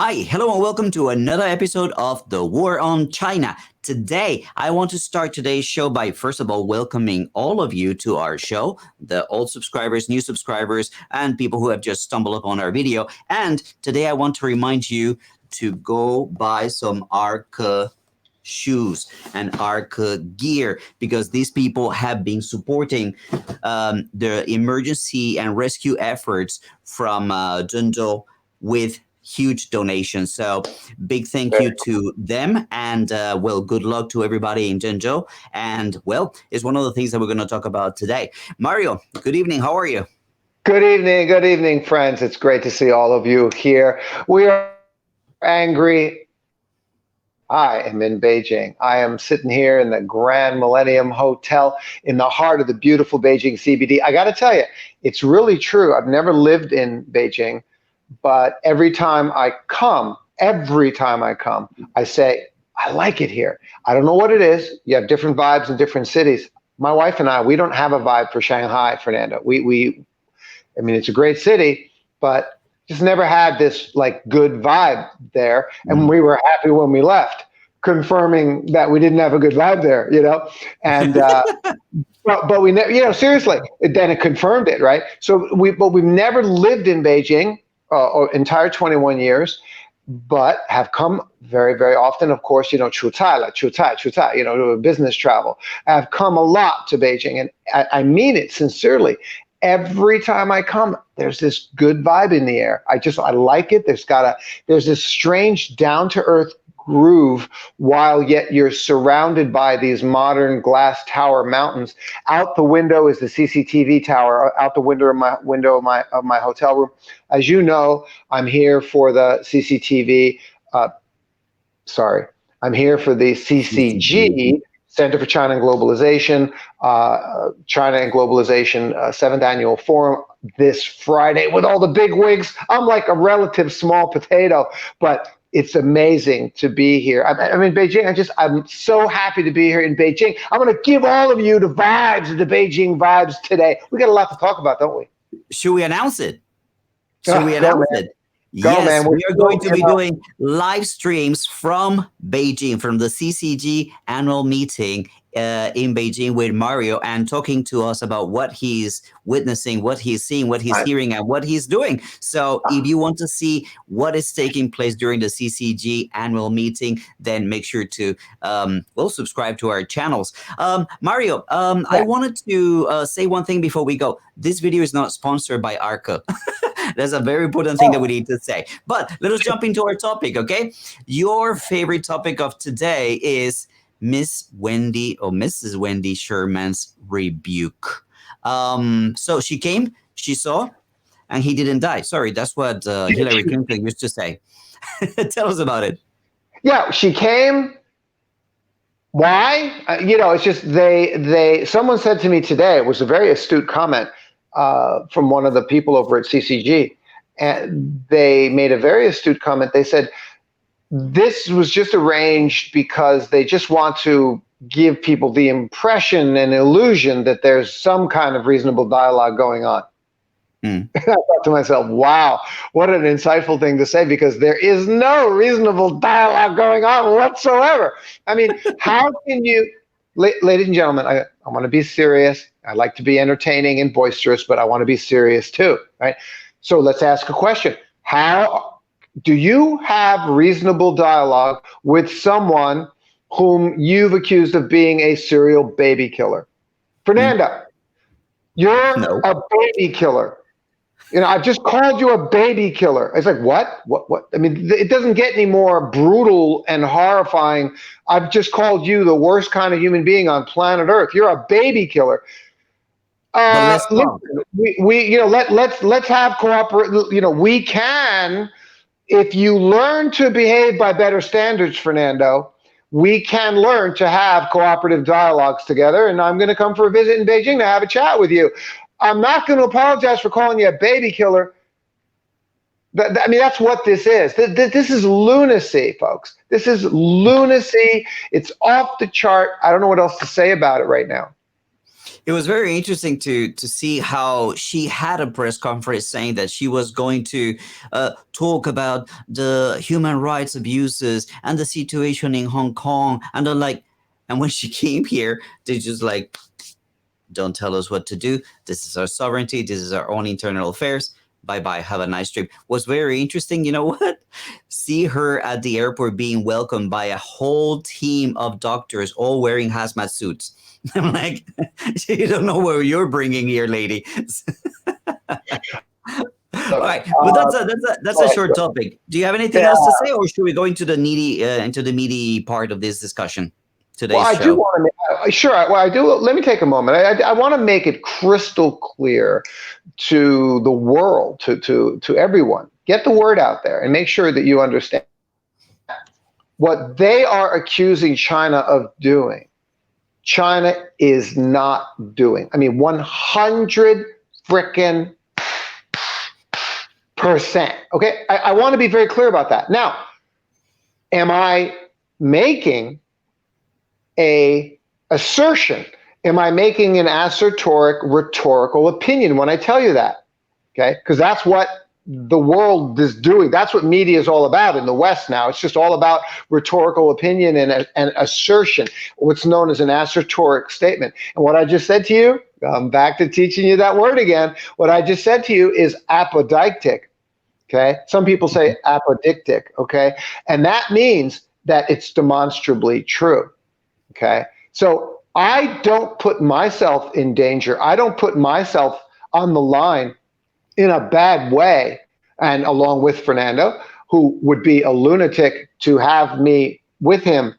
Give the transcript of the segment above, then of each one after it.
Hi, hello, and welcome to another episode of The War on China. Today, I want to start today's show by, first of all, welcoming all of you to our show, the old subscribers, new subscribers, and people who have just stumbled upon our video. And today, I want to remind you to go buy some Arca shoes and Arca gear, because these people have been supporting the emergency and rescue efforts from Zhengzhou with huge donations. So big thank you to them, and well, good luck to everybody in Zhengzhou. And well, it's one of the things that we're going to talk about today. Mario, good evening. How are you? Good evening, friends. It's great to see all of you here. We are angry. I am in Beijing. I am sitting here in the Grand Millennium Hotel in the heart of the beautiful Beijing CBD. I got to tell you, it's really true. I've never lived in Beijing, but every time I come, I say, I like it here. I don't know what it is. You have different vibes in different cities. My wife and I, we don't have a vibe for Shanghai, Fernando. I mean, it's a great city, but just never had this like good vibe there. And we were happy when we left, confirming that we didn't have a good vibe there, you know? And, but we never, you know, seriously, then it confirmed it, right? So we've never lived in Beijing, entire 21 years, but have come very, very often, of course, you know, 出差, you know, business travel. I've come a lot to Beijing, and I mean it sincerely. Every time I come, there's this good vibe in the air. I like it. There's this strange down-to-earth groove, while yet you're surrounded by these modern glass tower mountains. Out the window is the CCTV tower. Out the window of my hotel room. As you know, I'm here for the CCTV. I'm here for the CCG. Center for China and Globalization, China and Globalization 7th Annual Forum this Friday with all the big wigs. I'm like a relative small potato, but it's amazing to be here. I'm in Beijing. I'm so happy to be here in Beijing. I'm going to give all of you the Beijing vibes today. We got a lot to talk about, don't we? Should we announce it? Yes, we are going to be doing live streams from Beijing, from the CCG annual meeting in Beijing with Mario, and talking to us about what he's witnessing, what he's seeing, what he's hearing, and what he's doing. So if you want to see what is taking place during the CCG annual meeting, then make sure to subscribe to our channels. Mario, I wanted to say one thing before we go. This video is not sponsored by Arca. That's a very important thing that we need to say. But let us jump into our topic, okay? Your favorite topic of today is Miss Wendy or Mrs. Wendy Sherman's rebuke. So she came, she saw, and he didn't die. Sorry, that's what Hillary Clinton used to say. Tell us about it. Yeah, she came. Why? It's just someone said to me today, it was a very astute comment from one of the people over at CCG, and they made a very astute comment. They said, this was just arranged because they just want to give people the impression and illusion that there's some kind of reasonable dialogue going on. I thought to myself, wow, what an insightful thing to say, because there is no reasonable dialogue going on whatsoever. I mean, how can you, ladies and gentlemen, I want to be serious. I like to be entertaining and boisterous, but I want to be serious too, right? So let's ask a question. How do you have reasonable dialogue with someone whom you've accused of being a serial baby killer? Fernando, you're a baby killer. You know, I've just called you a baby killer. It's like, what? I mean, it doesn't get any more brutal and horrifying. I've just called you the worst kind of human being on planet Earth. You're a baby killer. Listen, let's have cooperate. We can, if you learn to behave by better standards, Fernando, we can learn to have cooperative dialogues together. And I'm going to come for a visit in Beijing to have a chat with you. I'm not going to apologize for calling you a baby killer. I mean, that's what this is. This is lunacy, folks. This is lunacy. It's off the chart. I don't know what else to say about it right now. it was very interesting to see how she had a press conference saying that she was going to talk about the human rights abuses and the situation in Hong Kong, and they're like, and when she came here, they just like, don't tell us what to do. This is our sovereignty. This is our own internal affairs. Bye bye. Have a nice trip. Was very interesting. You know what? See her at the airport being welcomed by a whole team of doctors, all wearing hazmat suits. I'm like, you don't know what you're bringing here, lady. All right, but that's a short topic. Do you have anything else to say, or should we go into the meaty part of this discussion? Today's I show. do want to. Sure. Well, I do. Let me take a moment. I want to make it crystal clear to the world, to everyone. Get the word out there and make sure that you understand what they are accusing China of doing. China is not doing. I mean, 100 frickin' %. Okay, I want to be very clear about that. Now, am I making a assertion? Am I making an assertoric rhetorical opinion when I tell you that? Okay, because that's what the world is doing. That's what media is all about in the West now. It's just all about rhetorical opinion and assertion, what's known as an assertoric statement. And what I just said to you, I'm back to teaching you that word again. What I just said to you is apodictic. Okay, some people say apodictic. Okay, and that means that it's demonstrably true. Okay, so I don't put myself in danger. I don't put myself on the line in a bad way, and along with Fernando, who would be a lunatic to have me with him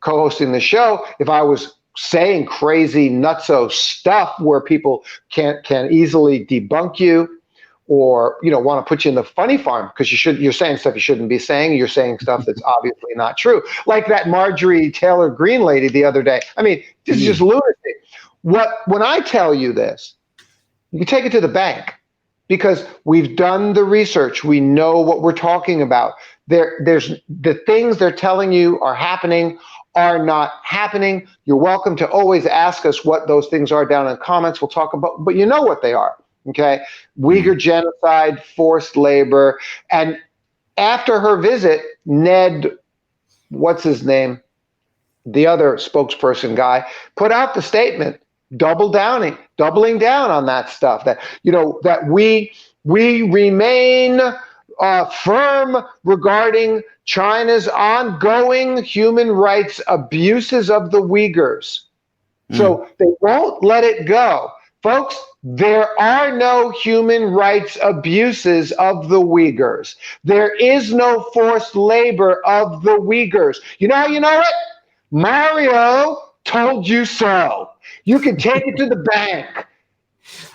co-hosting the show if I was saying crazy nutso stuff where people can easily debunk you, or want to put you in the funny farm because you're saying stuff you shouldn't be saying. You're saying stuff that's obviously not true, like that Marjorie Taylor Greene lady the other day. I mean, this is just lunacy. When I tell you this, you can take it to the bank because we've done the research. We know what we're talking about. There's the things they're telling you are happening are not happening. You're welcome to always ask us what those things are down in the comments. We'll talk about, but you know what they are. Okay, Uyghur genocide, forced labor, and after her visit, Ned, what's his name, the other spokesperson guy, put out the statement, doubling down on that stuff. That that we remain firm regarding China's ongoing human rights abuses of the Uyghurs. So they won't let it go. Folks, there are no human rights abuses of the Uyghurs. There is no forced labor of the Uyghurs. You know how you know it? Mario told you so. You can take it to the bank.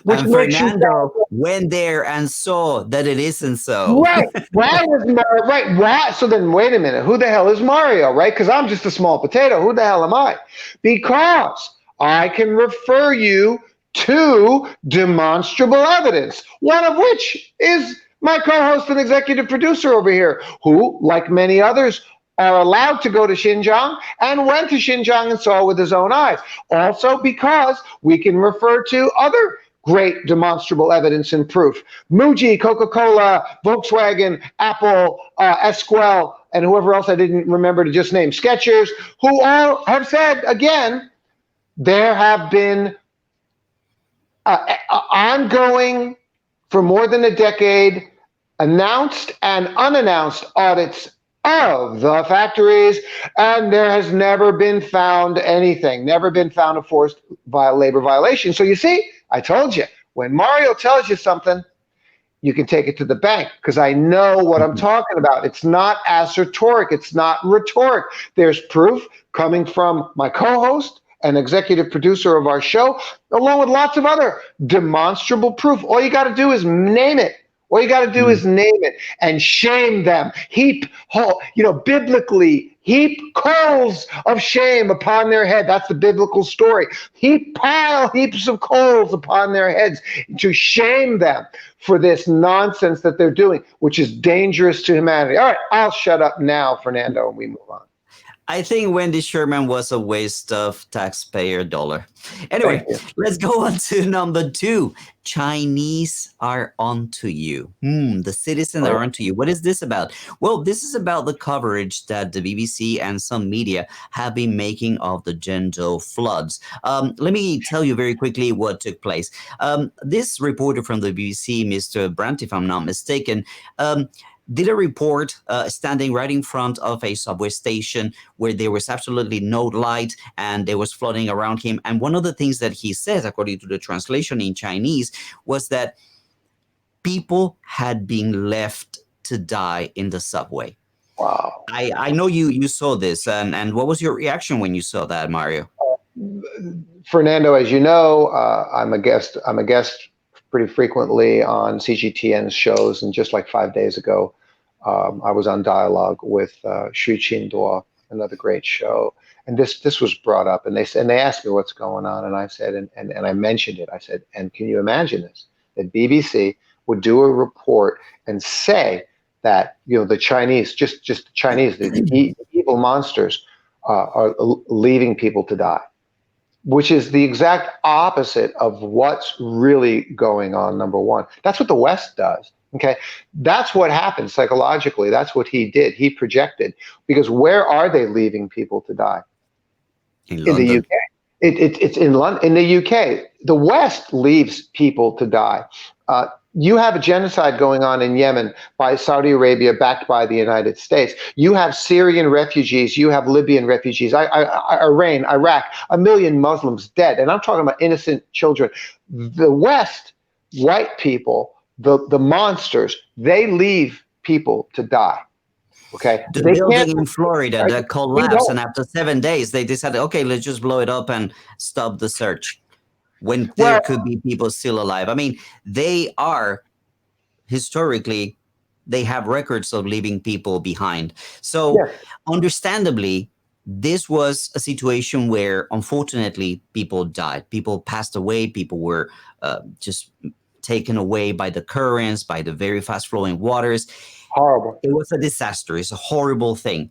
Which and Fernando went there and saw that it isn't so. Right. Why was Mario? Right. Why? So then, wait a minute. Who the hell is Mario? Right? Because I'm just a small potato. Who the hell am I? Because I can refer you to demonstrable evidence, one of which is my co-host and executive producer over here, who, like many others, are allowed to go to Xinjiang and went to Xinjiang and saw with his own eyes. Also because we can refer to other great demonstrable evidence and proof. Muji, Coca-Cola, Volkswagen, Apple, Esquel, and whoever else I didn't remember to just name, Skechers, who all have said, again, there have been ongoing, for more than a decade, announced and unannounced audits of the factories, and there has never been found anything, never been found a forced labor violation. So you see, I told you, when Mario tells you something, you can take it to the bank because I know what I'm talking about. It's not assertoric. It's not rhetoric. There's proof coming from my co-host and executive producer of our show, along with lots of other demonstrable proof. All you got to do is name it. All you got to do is name it and shame them. Biblically, heap coals of shame upon their head. That's the biblical story. Pile heaps of coals upon their heads to shame them for this nonsense that they're doing, which is dangerous to humanity. All right, I'll shut up now, Fernando, and we move on. I think Wendy Sherman was a waste of taxpayer dollar. Thank Anyway, you. let's go on to number two. Chinese are onto you. The citizens Oh, are yeah. onto you. What is this about? Well, this is about the coverage that the BBC and some media have been making of the Zhengzhou floods. Let me tell you very quickly what took place. This reporter from the BBC, Mr. Brandt, if I'm not mistaken, did a report standing right in front of a subway station where there was absolutely no light and there was flooding around him. And one of the things that he says, according to the translation in Chinese, was that people had been left to die in the subway. Wow. I know you saw this, and what was your reaction when you saw that, Mario? Fernando, as you know, I'm a guest. I'm a guest pretty frequently on CGTN's shows, and just like 5 days ago, I was on dialogue with Xu Qinduo, another great show, and this was brought up, and they asked me what's going on, and I said, and I mentioned it. I said, and can you imagine this? That BBC would do a report and say that the Chinese, just the Chinese, the evil monsters, are leaving people to die, which is the exact opposite of what's really going on. Number one, that's what the West does. Okay, that's what happened psychologically. That's what he did. He projected, because where are they leaving people to die? In In the London. UK. It's in London. In the UK, the West leaves people to die. You have a genocide going on in Yemen by Saudi Arabia, backed by the United States. You have Syrian refugees. You have Libyan refugees. Iran, Iraq, 1 million Muslims dead, and I'm talking about innocent children. The West, white people, the monsters, they leave people to die. Okay, The they can't. building in Florida that We collapsed, don't. and after 7 days, they decided, okay, let's just blow it up and stop the search when there Well, could be people still alive. I mean, they are historically, they have records of leaving people behind. So, yes. understandably, this was a situation where, unfortunately, people died, people passed away, people were just taken away by the currents, by the very fast flowing waters. Horrible. It was a disaster. It's a horrible thing.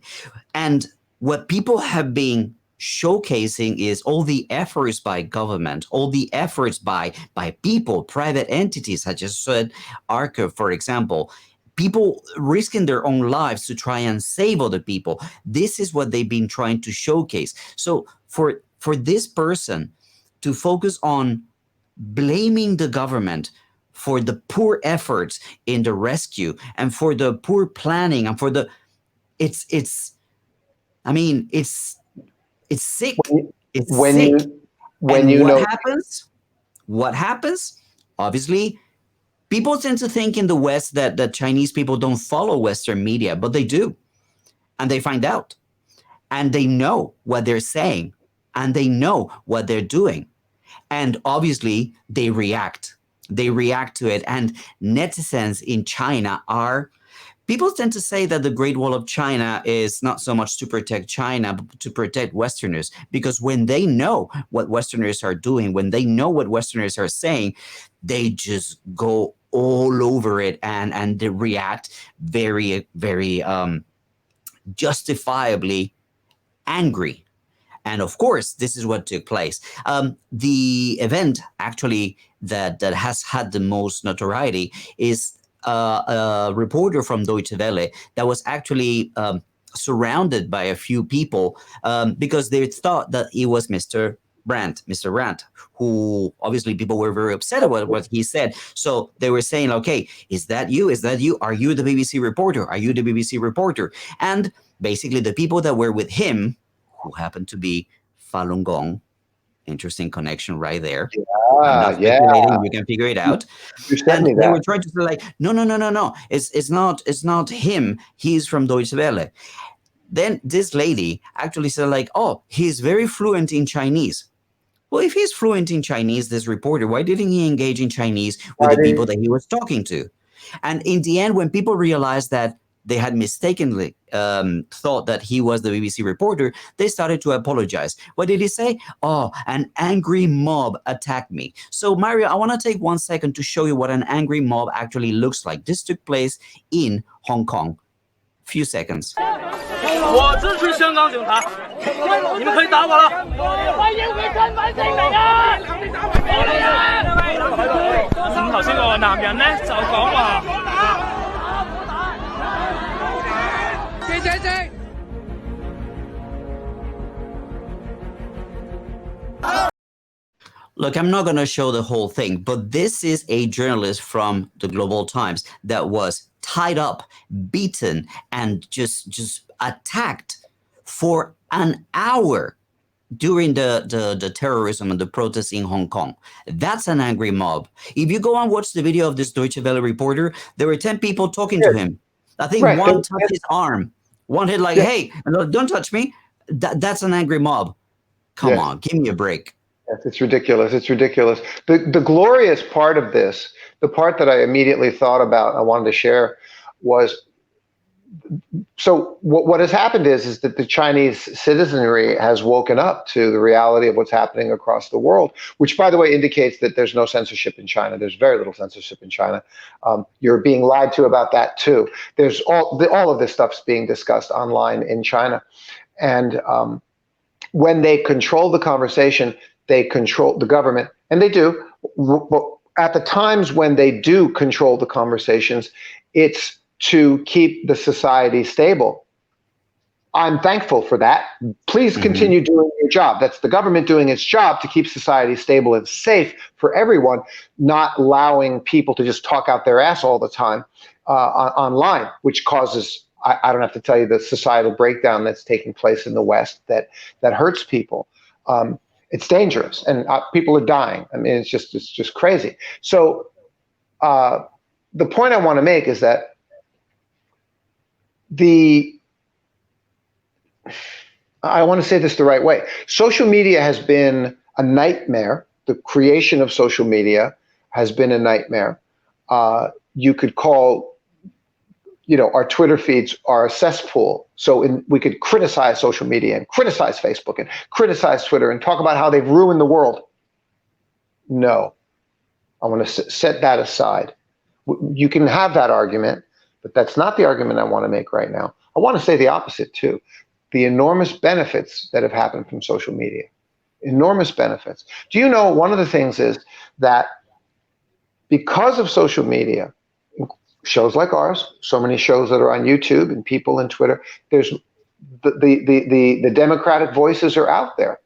And what people have been showcasing is all the efforts by government, all the efforts by people, private entities. I just said Arca, for example, people risking their own lives to try and save other people. This is what they've been trying to showcase. So for this person to focus on blaming the government for the poor efforts in the rescue and for the poor planning and for the it's I mean, it's sick. When It's when sick. you when And you what know, happens? What happens? Obviously, people tend to think in the West that Chinese people don't follow Western media, but they do. And they find out. And they know what they're saying. And they know what they're doing. And obviously, they react. They react to it. And netizens in China are people tend to say that the Great Wall of China is not so much to protect China, but to protect Westerners. Because when they know what Westerners are doing, when they know what Westerners are saying, they just go all over it and they react very, very justifiably angry. And of course, this is what took place. The event actually that has had the most notoriety is a reporter from Deutsche Welle that was actually surrounded by a few people because they thought that he was Mr. Brandt, who obviously people were very upset about what he said. So they were saying, okay, is that you? Is that you? Are you the BBC reporter? Are you the BBC reporter? And basically, the people that were with him, who happened to be Falun Gong, interesting connection right there. I'm not yeah, speculating. You can figure it out. you sent And me they were that. trying to say like, no, no, no, no, no. It's not him. He's from Deutsche Welle. Then this lady actually said like, oh, he's very fluent in Chinese. Well, if he's fluent in Chinese, this reporter, why didn't he engage in Chinese with Why the people didn't that he was talking to? And in the end, when people realized that they had mistakenly thought that he was the BBC reporter, they started to apologize. What did he say? Oh, an angry mob attacked me. So, Mario, I want to take 1 second to show you what an angry mob actually looks like. This took place in Hong Kong. Few seconds. 我支持香港警察，你们可以打我了。歡迎佢身份證明啊！咁頭先個男人咧就講話，記者證。Look, I'm not going to show the whole thing, but this is a journalist from the Global Times that was tied up, beaten, and just attacked for an hour during the terrorism and the protests in Hong Kong. That's an angry mob. If you go and watch the video of this Deutsche Welle reporter, there were 10 people talking to him. I think one touched his arm. One hit like, hey, don't touch me. That's an angry mob. Come on, give me a break. It's ridiculous. It's ridiculous. The glorious part of this, the part that I immediately thought about, I wanted to share, was so what has happened is that the Chinese citizenry has woken up to the reality of what's happening across the world, which, by the way, indicates that there's no censorship in China. There's very little censorship in China. You're being lied to about that too. There's all of this stuff's being discussed online in China, and when they control the conversation, they control the government, and they do. But at the times when they do control the conversations, it's to keep the society stable. I'm thankful for that. Please continue doing your job. That's the government doing its job to keep society stable and safe for everyone, not allowing people to just talk out their ass all the time online, which causes, I don't have to tell you, the societal breakdown that's taking place in the West that hurts people. It's dangerous, and people are dying. I mean, it's just crazy. So the point I want to make is that I want to say this the right way. Social media has been a nightmare. The creation of social media has been a nightmare. You could call, our Twitter feeds are a cesspool. So we could criticize social media and criticize Facebook and criticize Twitter and talk about how they've ruined the world. No, I want to set that aside. You can have that argument, but that's not the argument I want to make right now. I want to say the opposite too. The enormous benefits that have happened from social media. Enormous benefits. Do you know, one of the things is that because of social media, shows like ours, so many shows that are on YouTube and people on Twitter, there's the democratic voices are out there.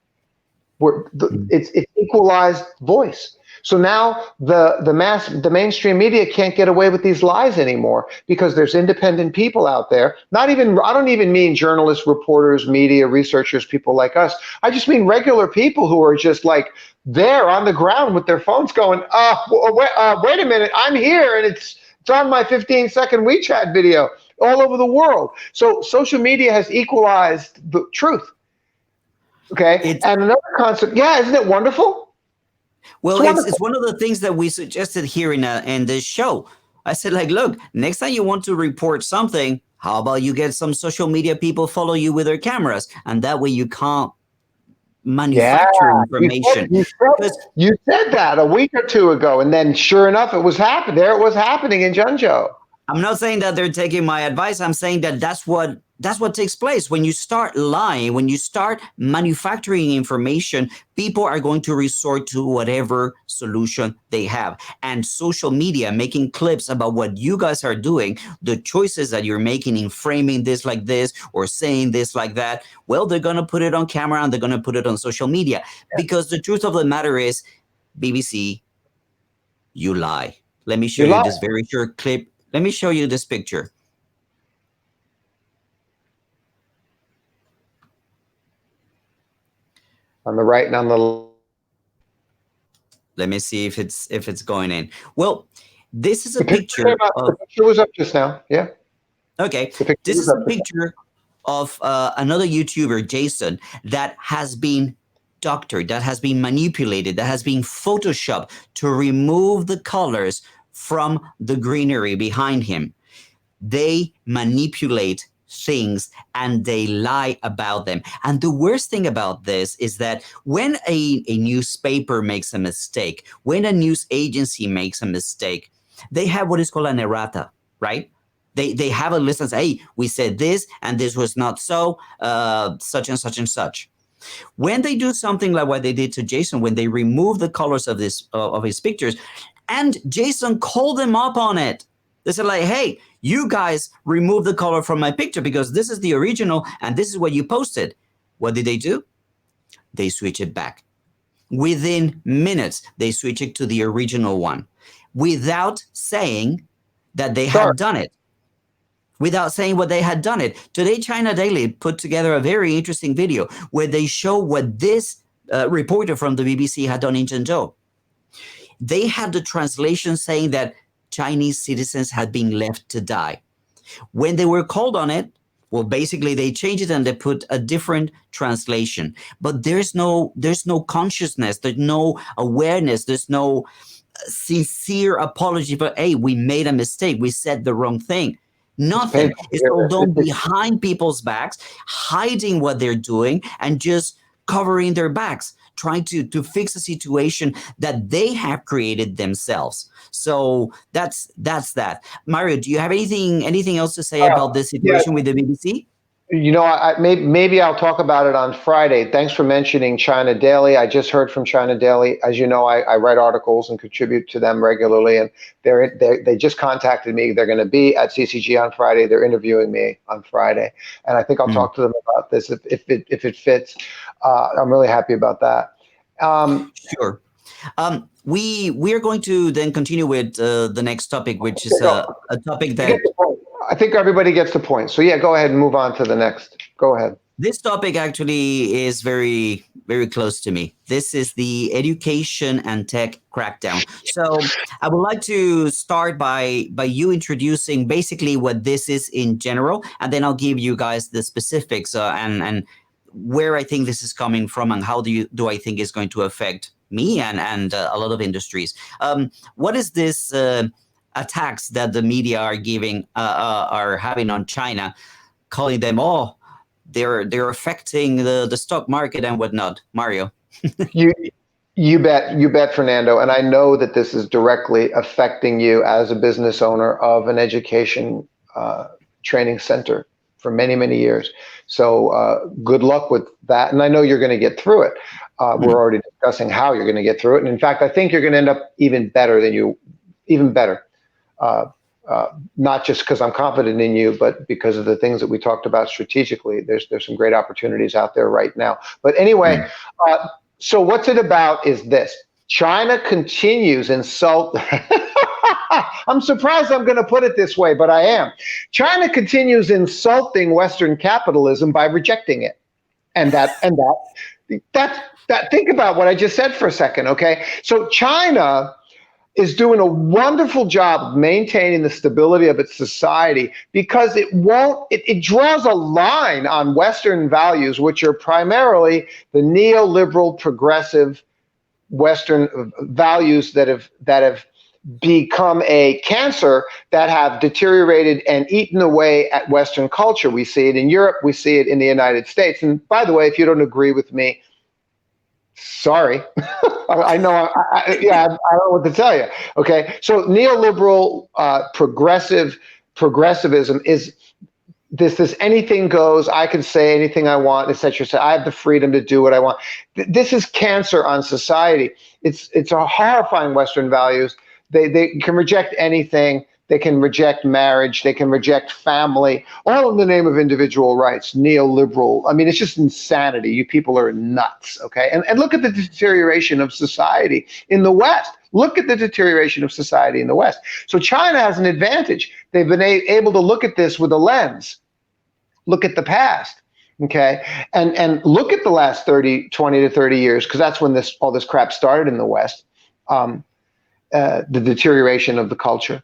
It's equalized voice. So now the mainstream media can't get away with these lies anymore because there's independent people out there. I don't even mean journalists, reporters, media, researchers, people like us. I just mean regular people who are just like there on the ground with their phones going, wait a minute, I'm here, and it's on my 15-second Wechat video all over the world. So social media has equalized the truth. Okay, and another concept, isn't it wonderful? Well, it's one of the things that we suggested here in this show. I said, like, look, next time you want to report something, how about you get some social media people follow you with their cameras, and that way you can't manufacture information. You said that a week or two ago, and then sure enough, it was happening. There it was happening in Zhengzhou. I'm not saying that they're taking my advice. I'm saying that that's what takes place. When you start lying, when you start manufacturing information, people are going to resort to whatever solution they have. And social media, making clips about what you guys are doing, the choices that you're making in framing this like this or saying this like that, well, they're going to put it on camera and they're going to put it on social media. Because the truth of the matter is, BBC, you lie. Let me show you this very short clip. Let me show you this picture. On the right and on the left. Let me see if it's going in. Well, this is a picture. The picture was up just now. Yeah. Okay. This is a picture of another YouTuber, Jason, that has been doctored, that has been manipulated, that has been photoshopped to remove the colors from the greenery behind him. They manipulate things and they lie about them. And the worst thing about this is that when a newspaper makes a mistake, when a news agency makes a mistake, they have what is called an errata, right? They have a list and say, hey, we said this and this was not so, such and such and such. When they do something like what they did to Jason, when they remove the colors of his pictures, and Jason called them up on it. They said like, hey, you guys remove the color from my picture because this is the original and this is what you posted. What did they do? They switch it back. Within minutes, they switch it to the original one without saying that they had done it. Without saying what they had done it. Today, China Daily put together a very interesting video where they show what this reporter from the BBC had done in Zhengzhou. They had the translation saying that Chinese citizens had been left to die. When they were called on it, well, basically they changed it and they put a different translation. But there's no consciousness, there's no awareness, there's no sincere apology for, hey, we made a mistake, we said the wrong thing. Nothing. It's all done behind people's backs, hiding what they're doing and just covering their backs, trying to fix a situation that they have created themselves. So that's that. Mario, do you have anything else to say about this situation with the BBC? You know, maybe I'll talk about it on Friday. Thanks for mentioning China Daily. I just heard from China Daily. As you know, I write articles and contribute to them regularly, and they just contacted me. They're going to be at CCG on Friday. They're interviewing me on Friday, and I think I'll talk to them about this if it fits. I'm really happy about that. Sure. We are going to then continue with the next topic, which is a topic that I think everybody gets the point. So yeah, go ahead and move on to the next. Go ahead. This topic actually is very, very close to me. This is the education and tech crackdown. So I would like to start by you introducing basically what this is in general, and then I'll give you guys the specifics and where I think this is coming from and how do I think is going to affect me and a lot of industries. What is this attacks that the media are having on China, calling them, they're affecting the stock market and whatnot? Mario. You bet, Fernando. And I know that this is directly affecting you as a business owner of an education training center for many, many years. So good luck with that. And I know you're going to get through it. We're already discussing how you're going to get through it. And in fact, I think you're going to end up even better. Not just because I'm confident in you, but because of the things that we talked about strategically. There's some great opportunities out there right now. But anyway, so what's it about is this. China continues insult. I'm surprised I'm going to put it this way, but I am. China continues insulting Western capitalism by rejecting it. And that think about what I just said for a second, okay? So China is doing a wonderful job of maintaining the stability of its society because it draws a line on Western values, which are primarily the neoliberal progressive Western values that have become a cancer, that have deteriorated and eaten away at Western culture. We see it in Europe, we see it in the United States. And by the way, if you don't agree with me, sorry. I know. I don't know what to tell you. Okay. So neoliberal progressivism is this anything goes. I can say anything I want, etc. I have the freedom to do what I want. This is cancer on society. It's a horrifying Western values. They can reject anything. They can reject marriage. They can reject family, all in the name of individual rights, neoliberal. I mean, it's just insanity. You people are nuts, okay? And look at the deterioration of society in the West. Look at the deterioration of society in the West. So China has an advantage. They've been able to look at this with a lens, look at the past, okay? And look at the last 20 to 30 years, because that's when all this crap started in the West, the deterioration of the culture.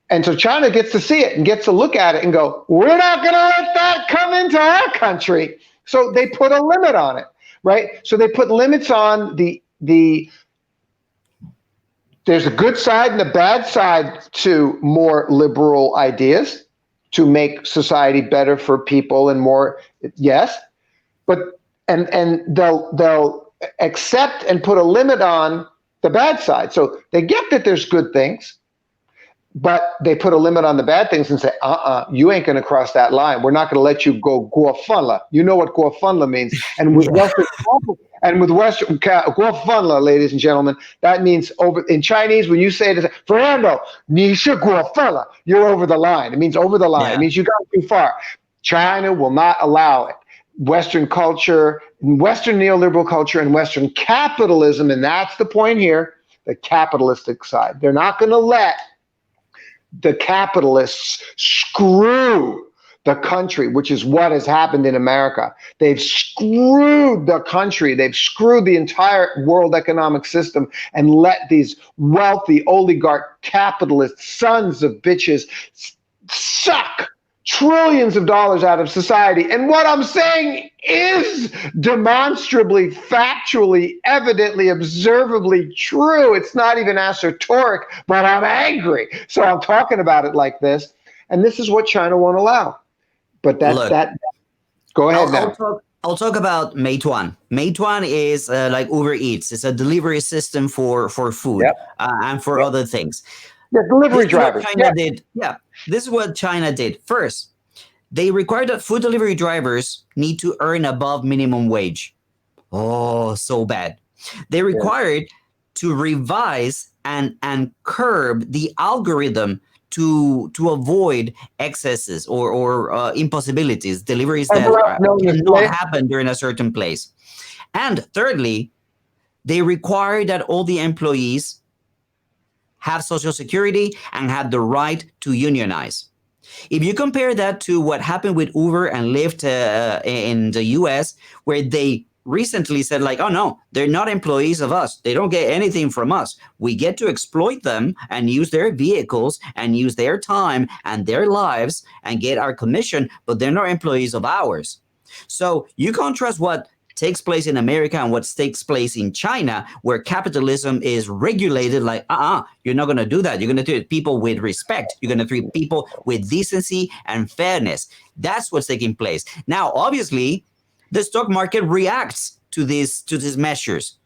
And so China gets to see it and gets to look at it and go, we're not going to let that come into our country. So they put a limit on it, right? So they put limits on there's a good side and a bad side to more liberal ideas to make society better for people and more, yes, but and they'll accept and put a limit on the bad side. So they get that there's good things. But they put a limit on the bad things and say, you ain't going to cross that line. We're not going to let you go guafunla. You know what guafunla means. And with Western guafunla, ladies and gentlemen, that means over in Chinese, when you say it, Fernando, ni shi guafunla, you're over the line. It means over the line. It means you got too far. China will not allow it. Western culture, Western neoliberal culture, and Western capitalism, and that's the point here, the capitalistic side. They're not going to let the capitalists screw the country, which is what has happened in America. They've screwed the country. They've screwed the entire world economic system and let these wealthy oligarch capitalist sons of bitches suck trillions of dollars out of society. And what I'm saying is demonstrably, factually, evidently, observably true. It's not even esoteric, but I'm angry. So I'm talking about it like this. And this is what China won't allow. But go ahead now. I'll talk about Meituan. Meituan is like Uber Eats. It's a delivery system for food and for other things. Yeah, delivery drivers. This is what China did. First, they required that food delivery drivers need to earn above minimum wage. Oh, so bad. They required to revise and curb the algorithm to avoid excesses or impossibilities, deliveries that cannot happen during a certain place. And thirdly, they required that all the employees have Social Security and have the right to unionize. If you compare that to what happened with Uber and Lyft in the US, where they recently said like, oh no, they're not employees of us. They don't get anything from us. We get to exploit them and use their vehicles and use their time and their lives and get our commission, but they're not employees of ours. So you contrast what takes place in America and what takes place in China, where capitalism is regulated like, you're not going to do that. You're going to treat people with respect. You're going to treat people with decency and fairness. That's what's taking place. Now, obviously, the stock market reacts to these measures.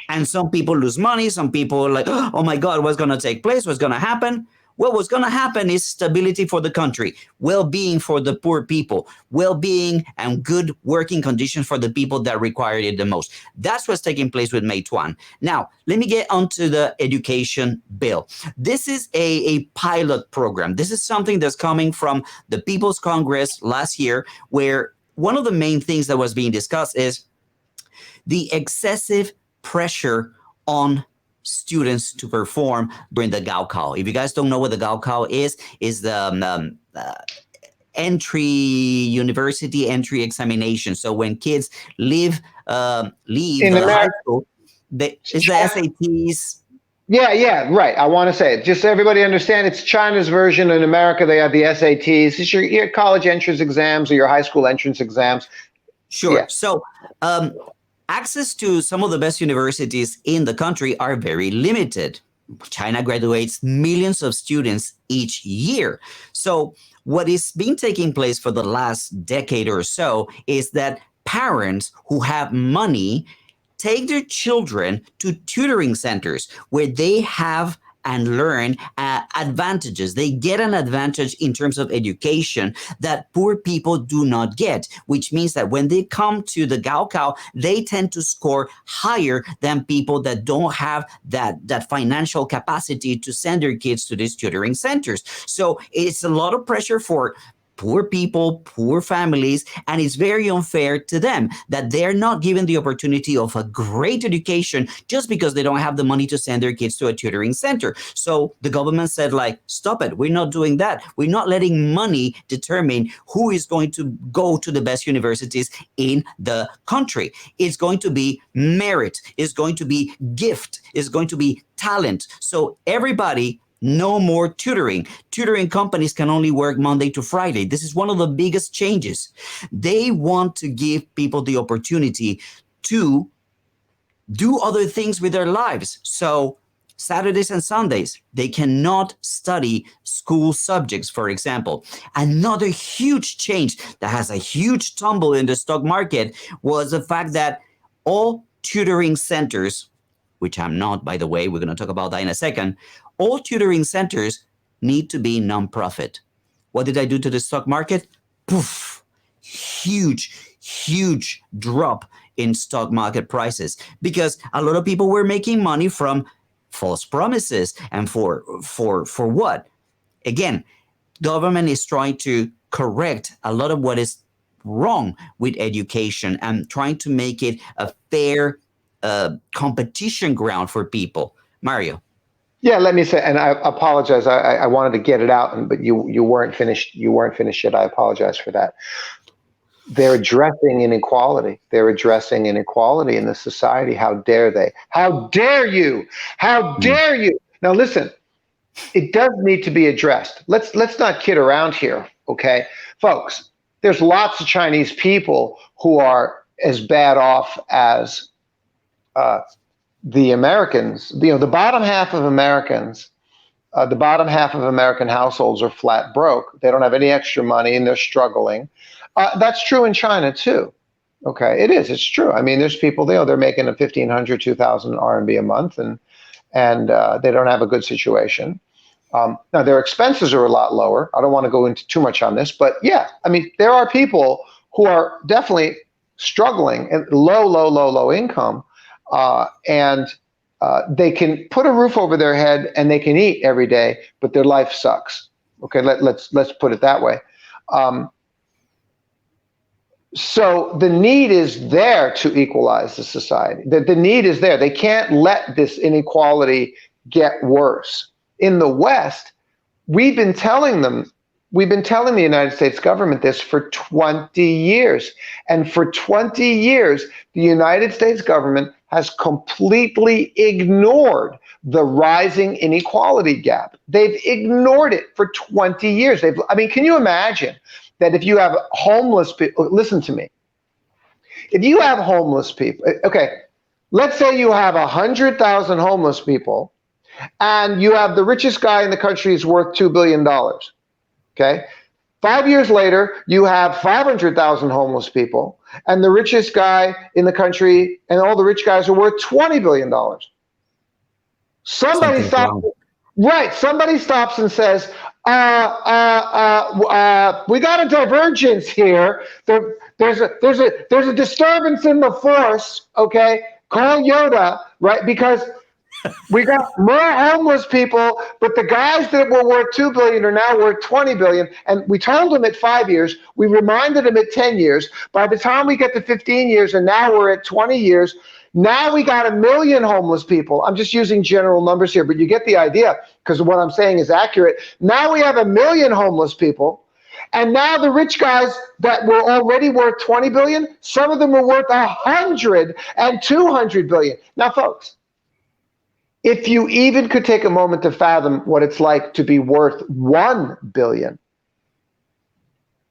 And some people lose money. Some people are like, oh my God, what's going to take place? What's going to happen? Well, what's going to happen is stability for the country, well-being for the poor people, well-being and good working conditions for the people that require it the most. That's what's taking place with Meituan. Now, let me get onto the education bill. This is a pilot program. This is something that's coming from the People's Congress last year, where one of the main things that was being discussed is the excessive pressure on students to perform during the Gaokao. If you guys don't know what the Gaokao is the university entry examination. So when kids leave the high school, it's the SATs. Yeah, right. I want to say it. Just so everybody understand, it's China's version. In America, they have the SATs. It's your college entrance exams or your high school entrance exams. Sure. Yeah. So access to some of the best universities in the country are very limited. China graduates millions of students each year. So what is been taking place for the last decade or so is that parents who have money take their children to tutoring centers where they have and learn advantages. They get an advantage in terms of education that poor people do not get, which means that when they come to the Gaokao, they tend to score higher than people that don't have that financial capacity to send their kids to these tutoring centers. So it's a lot of pressure for poor people, poor families, and it's very unfair to them that they're not given the opportunity of a great education just because they don't have the money to send their kids to a tutoring center. So the government said, like, stop it. We're not doing that. We're not letting money determine who is going to go to the best universities in the country. It's going to be merit. It's going to be gift. It's going to be talent. So everybody, no more tutoring. Tutoring companies can only work Monday to Friday. This is one of the biggest changes. They want to give people the opportunity to do other things with their lives. So Saturdays and Sundays, they cannot study school subjects, for example. Another huge change that has a huge tumble in the stock market was the fact that all tutoring centers, which I'm not, by the way, we're going to talk about that in a second, all tutoring centers need to be nonprofit. What did I do to the stock market? Poof, huge drop in stock market prices, because a lot of people were making money from false promises. And for what? Again, government is trying to correct a lot of what is wrong with education and trying to make it a fair competition ground for people. Mario. Yeah, let me say, and I apologize. I wanted to get it out, but you weren't finished. You weren't finished yet. I apologize for that. They're addressing inequality. They're addressing inequality in the society. How dare they? How dare you? How dare you? Now listen, it does need to be addressed. Let's not kid around here, okay, folks? There's lots of Chinese people who are as bad off as the Americans. The bottom half of Americans. The bottom half of American households are flat broke. They don't have any extra money and they're struggling. That's true in China too. Okay, it is. It's true. I mean, there's people there. They're making a 1,500, 2,000 RMB a month, and they don't have a good situation. Now their expenses are a lot lower. I don't want to go into too much on this, but yeah, I mean, there are people who are definitely struggling at low income, and they can put a roof over their head and they can eat every day, but their life sucks. Okay, let's put it that way. So the need is there to equalize the society. The need is there. They can't let this inequality get worse. In the West, we've been telling the United States government this for 20 years. And for 20 years, the United States government has completely ignored the rising inequality gap. They've ignored it for 20 years. Can you imagine that if you have homeless people, listen to me, if you have homeless people, okay, let's say you have 100,000 homeless people and you have the richest guy in the country is worth $2 billion, okay? 5 years later, you have 500,000 homeless people and the richest guy in the country and all the rich guys are worth $20 billion. Somebody stops. Right. Somebody stops and says, we got a divergence here. There's a disturbance in the force. Okay. Call Yoda, right? Because we got more homeless people, but the guys that were worth 2 billion are now worth 20 billion. And we told them at 5 years, we reminded them at 10 years. By the time we get to 15 years, and now we're at 20 years, now we got 1 million homeless people. I'm just using general numbers here, but you get the idea because what I'm saying is accurate. Now we have 1 million homeless people. And now the rich guys that were already worth 20 billion, some of them are worth 100 and 200 billion. Now, folks, if you even could take a moment to fathom what it's like to be worth 1 billion,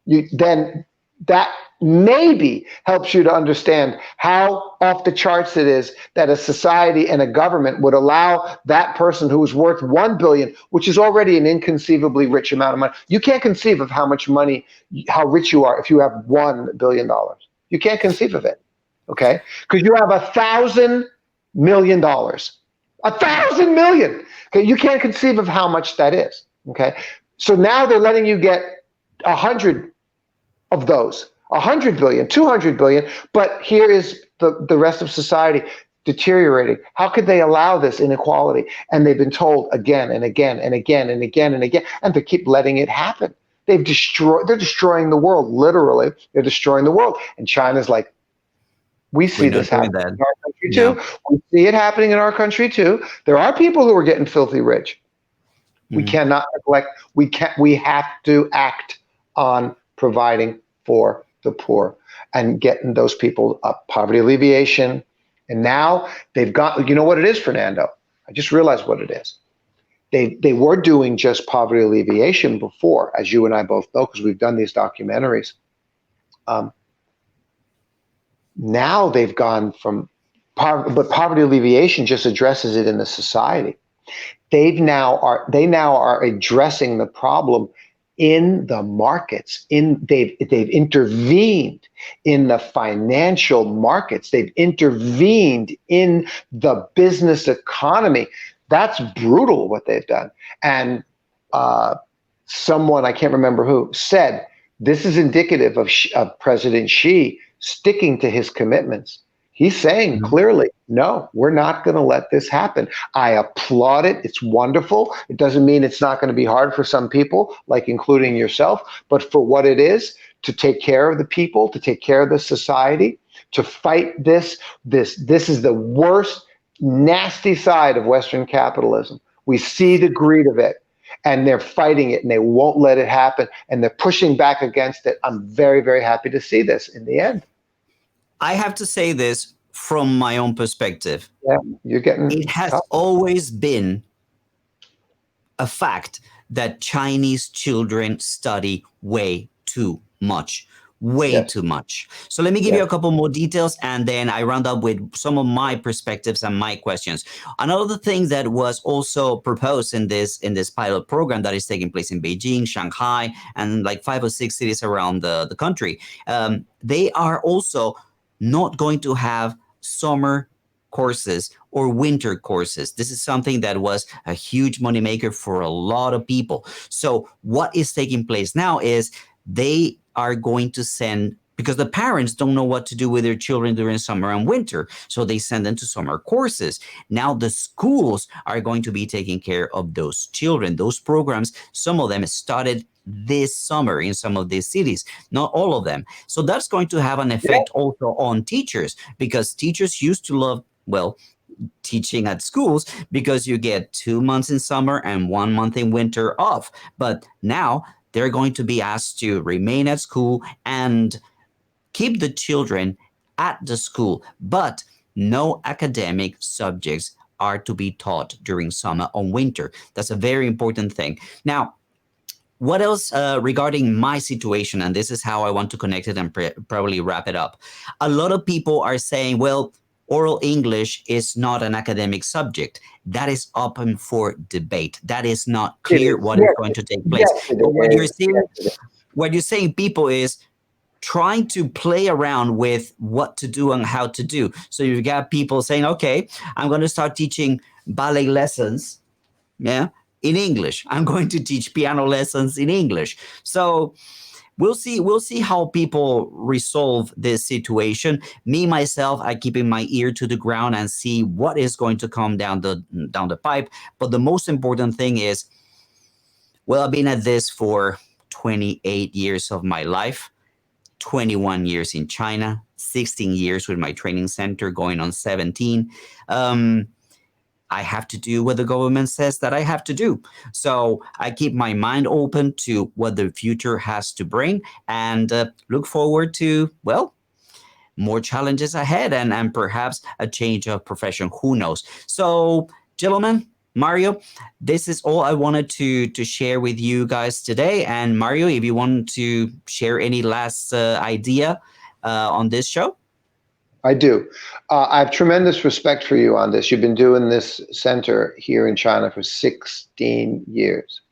then that maybe helps you to understand how off the charts it is that a society and a government would allow that person who is worth 1 billion, which is already an inconceivably rich amount of money. You can't conceive of how much money, how rich you are if you have $1 billion. You can't conceive of it, okay? Because you have $1,000 million. 1,000 million. Okay, you can't conceive of how much that is. Okay, so now they're letting you get 100 of those, 100 billion, 200 billion. But here is the rest of society deteriorating. How could they allow this inequality? And they've been told again and again and again and again and again, and they keep letting it happen. They're destroying the world. Literally, they're destroying the world. And China's like, we see this happening in our country too. We see it happening in our country too. There are people who are getting filthy rich. We cannot neglect. We have to act on providing for the poor and getting those people up. Poverty alleviation. And now they've got, you know what it is, Fernando? I just realized what it is. They were doing just poverty alleviation before, as you and I both know, because we've done these documentaries. Now they've gone from but poverty alleviation just addresses it in the society. They now are addressing the problem in the markets. They've intervened in the financial markets. They've intervened in the business economy. That's brutal what they've done. And someone, I can't remember who, said this is indicative of President Xi sticking to his commitments. He's saying clearly, no, we're not going to let this happen. I applaud it. It's wonderful. It doesn't mean it's not going to be hard for some people, like including yourself, but for what it is, to take care of the people, to take care of the society, to fight this is the worst, nasty side of Western capitalism. We see the greed of it, and they're fighting it, and they won't let it happen, and they're pushing back against it. I'm very, very happy to see this in the end. I have to say this from my own perspective. Yeah, you're getting It has tough. always been a fact that Chinese children study way too much. Too much. So let me give you a couple more details, and then I round up with some of my perspectives and my questions. Another thing that was also proposed in this pilot program that is taking place in Beijing, Shanghai, and like 5 or 6 cities around the country, they are also not going to have summer courses or winter courses. This is something that was a huge moneymaker for a lot of people. So what is taking place now is they are going to send, because the parents don't know what to do with their children during summer and winter, so they send them to summer courses. Now the schools are going to be taking care of those children. Those programs, some of them started this summer in some of these cities, not all of them. So that's going to have an effect also on teachers, because teachers used to love, well, teaching at schools because you get 2 months in summer and 1 month in winter off. But now they're going to be asked to remain at school and keep the children at the school, but no academic subjects are to be taught during summer or winter. That's a very important thing. Now, what else regarding my situation, and this is how I want to connect it and probably wrap it up. A lot of people are saying, well, oral English is not an academic subject. That is open for debate. That is not clear what is going to take place. But what you're saying, people, is trying to play around with what to do and how to do. So you've got people saying, okay, I'm going to start teaching ballet lessons, in English. I'm going to teach piano lessons in English. So we'll see how people resolve this situation. Me, myself, I keeping my ear to the ground and see what is going to come down the pipe. But the most important thing is, well, I've been at this for 28 years of my life, 21 years in China, 16 years with my training center, going on 17. I have to do what the government says that I have to do. So I keep my mind open to what the future has to bring, and look forward to, well, more challenges ahead and perhaps a change of profession. Who knows? So, gentlemen, Mario, this is all I wanted to share with you guys today. And Mario, if you want to share any last idea on this show. I do. I have tremendous respect for you on this. You've been doing this center here in China for 16 years.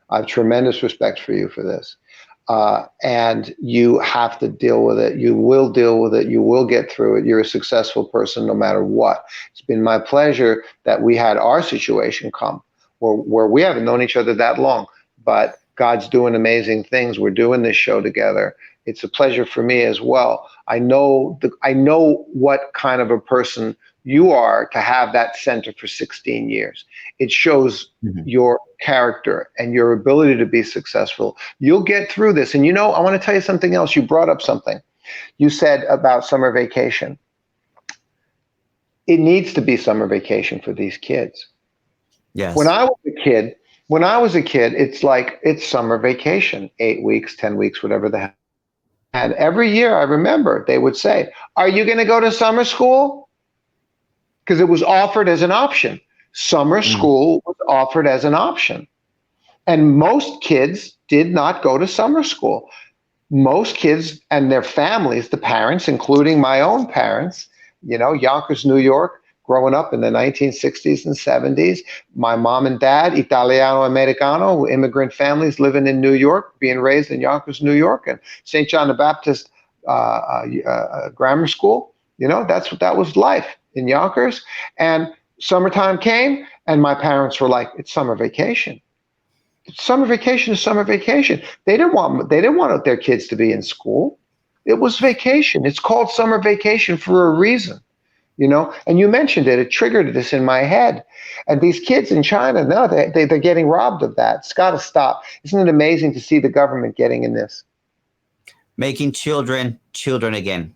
I have tremendous respect for you for this. And you have to deal with it. You will deal with it. You will get through it. You're a successful person no matter what. It's been my pleasure that we had our situation come where we haven't known each other that long, but God's doing amazing things. We're doing this show together. It's a pleasure for me as well. I know what kind of a person you are to have that center for 16 years. It shows your character and your ability to be successful. You'll get through this. And I want to tell you something else. You brought up something. You said about summer vacation. It needs to be summer vacation for these kids. Yes. When I was a kid, it's like it's summer vacation, 8 weeks, 10 weeks, whatever the hell. And every year I remember they would say, are you going to go to summer school? Because it was offered as an option. Summer school was offered as an option. And most kids did not go to summer school. Most kids and their families, the parents, including my own parents, Yonkers, New York, growing up in the 1960s and 70s, my mom and dad, Italiano-Americano, immigrant families living in New York, being raised in Yonkers, New York, and St. John the Baptist grammar school. That was life in Yonkers. And summertime came, and my parents were like, it's summer vacation. Summer vacation is summer vacation. They didn't want their kids to be in school. It was vacation. It's called summer vacation for a reason, you know. And you mentioned it. It triggered this in my head. And these kids in China, no, they're getting robbed of that. It's got to stop. Isn't it amazing to see the government getting in this? Making children again.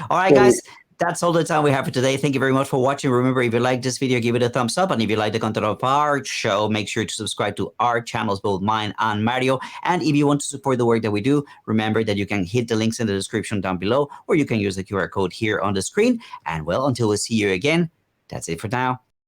All right, guys. That's all the time we have for today. Thank you very much for watching. Remember, if you like this video, give it a thumbs up. And if you like the content of our show, make sure to subscribe to our channels, both mine and Mario. And if you want to support the work that we do, remember that you can hit the links in the description down below, or you can use the QR code here on the screen. And well, until we see you again, that's it for now.